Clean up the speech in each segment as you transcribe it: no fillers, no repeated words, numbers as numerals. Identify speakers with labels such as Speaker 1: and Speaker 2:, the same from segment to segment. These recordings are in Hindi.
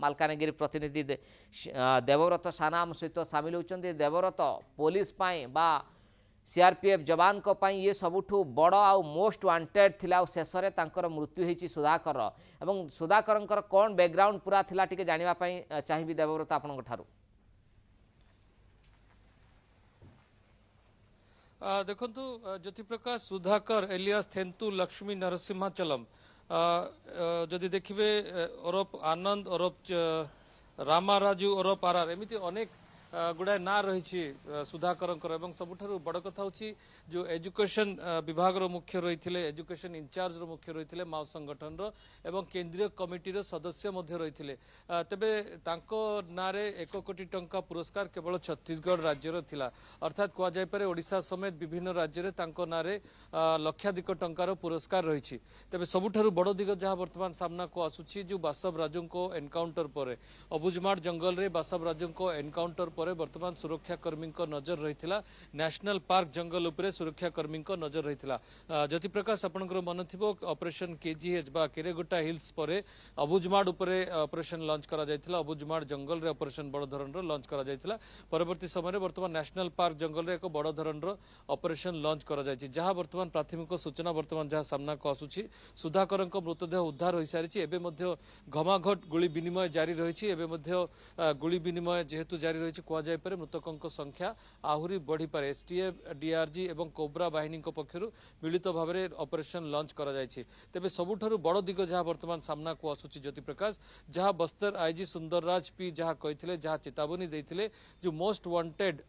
Speaker 1: मालकानगिरी प्रतिनिधि देवव्रत साना आम सहित सामिल होती। देवव्रत पुलिस बा सीआरपीएफ जवान को ये सबुठु बड़ आउ मोस्ट वांटेड थिला शेष में तांकर मृत्यु होती सुधाकर एवं सुधाकर कौन बैकग्राउंड पूरा थिला टिके जानिबा पई चाहिबी देवव्रत आपनक ठारू।
Speaker 2: देखंतु ज्योतिप्रकाश सुधाकर एलियास थेंतु लक्ष्मी नरसिंहाचलम जदि देखिबे ओरफ आनंद ओरफ रामाराजू ओरफ आरआर एमिति अनेक गुड़ाए ना रही सुधाकर सबुठारु बड़ कथा हूँ जो एजुकेशन विभाग मुख्य रही थे एजुकेशन इंचार्ज मुख्य रही थे माओ संगठन एवं केंद्रीय कमिटी सदस्य रही तेबे नारे 1 कोटी टंका पुरस्कार केवल छत्तीसगढ़ राज्यर थिला अर्थात कहुपर ओडिशा समेत विभिन्न राज्य में नारे लक्षाधिक टंकार पुरस्कार रही तेबे सबुठारु बड़ दिग जहाँ बर्तमान सामना को आसुची जो बासव राजू को एनकाउंटर पर अबुझमाड़ जंगल में बासव राजू को एनकाउंटर वर्तमान सुरक्षाकर्मी नजर रही नेशनल पार्क जंगल उपरे सुरक्षाकर्मी नजर रही ज्योतिप्रकाश आपंकर मन थी ऑपरेशन केजीएच बा केरेगोटा हिल्स पर अबुझमाड़ उपरे ऑपरेशन लॉन्च करा जायतिला अबुझमाड़ जंगल रे ऑपरेशन बड़ धरण लॉन्च करा जायतिला परवर्ती समय वर्तमान नेशनल पार्क जंगल रे एक बड़ धरण ऑपरेशन लॉन्च करा जायछि जहां वर्तमान प्राथमिक सूचना वर्तमान जहां सामना को आसुछि सुधाकर मृतदेह उद्धार हो सारी एवं घमाघट गुली विनिमय जारी रही गुली विनिमय जेहेतु जारी रही कहुपर मृतकों संख्या आहरी बढ़ी पारे एसटीएफ डीआरजी और कोब्रा बाहिनी पक्षर मिलित भाव में ऑपरेशन लॉन्च करा जायछि तेबे सबुठारु बड़ दिग जहाँ वर्तमान सामना को आसुछि ज्योतिप्रकाश जहाँ बस्तर आईजी सुंदरराज पी जहाँ कही जहाँ चेतावनी देते जो मोस्ट वांटेड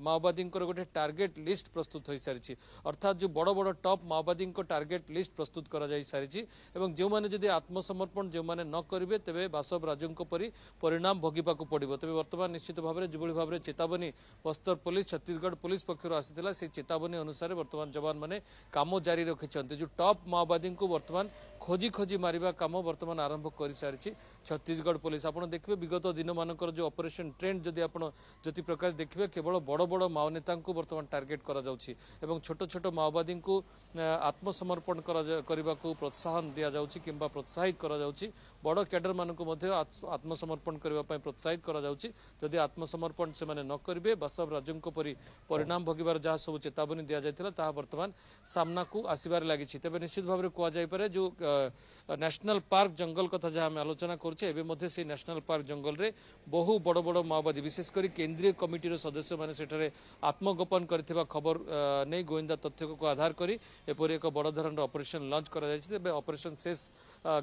Speaker 2: माओवादी गोटे टार्गेट लिस्ट प्रस्तुत हो सारी अर्थात जो बड़ बड़ टॉप माओवादी टार्गेट लिस्ट प्रस्तुत करा जाय सारी एवं जो माने जदि आत्मसमर्पण जो माने न करिवे तेबे बासव राजू परी परिणाम भोगिबाकू पड़िबो तेबे वर्तमान निश्चित भाव में जो भाव में चेतावनी बस्तर पुलिस छत्तीसगढ़ पुलिस पक्षर आसाला से चेतावनी अनुसार वर्तमान जवान मैंने काम जारी रखिंट जो टॉप माओवादी को वर्तमान खोजी खोजी मारिबा काम वर्तमान आरंभ कर सारी छत्तीसगढ़ पुलिस आपड़ देखिए विगत दिन मानकर जो ऑपरेशन ट्रेंड जदि आप ज्योतिप्रकाश देखिए केवल बड़ बड़ माओ नेता वर्तमान टार्गेट करा छोट छोट माओवादी को आत्मसमर्पण करने को प्रोत्साहन दि जाउछि किंबा प्रोत्साहित करा जाउछि बड़ कैडर मानक आत्मसमर्पण करने प्रोत्साहित करा जाउछि जदि आत्मसमर्पण से माने न करिवे बासव राजू परी परिणाम भोगिबार जहाँ सब चेतावनी दि जाता वर्तमान सामना को आसबार लगी तेज निश्चित भाव में कहुपे जो नेशनल पार्क जंगल कथा जहाँ आम आलोचना करें से नेशनल पार्क जंगल में बहु बड़ बड़ माओवादी विशेषकर केंद्रीय कमिटी सदस्य मैंने सेठारे आत्मगोपन करथिबा खबर नहीं गोइंदा तथ्य को आधार करी एपरी एक बड़ धरण ऑपरेशन लॉन्च करा जायछि ऑपरेशन शेष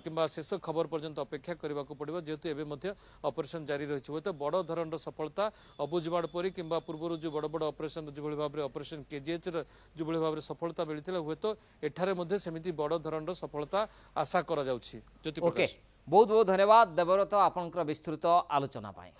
Speaker 2: किंबा शेष खबर पर्यंत अपेक्षा करने को पड़ो जेहेतु एवं ऑपरेशन जारी रही हुए तो बड़ धरण सफलता अबुझमाड़ परी किंबा पूर्व जो बड़ बड़ ऑपरेशन जो भाव में ऑपरेशन केजीएच जो भाव में सफलता मिलता हुए तो एठारे सेमिति बड़ धरण सफलता आशा करा जाउछि।
Speaker 1: ओके बहुत बहुत धन्यवाद देवव्रत आपनकर विस्तृत आलोचना पाए।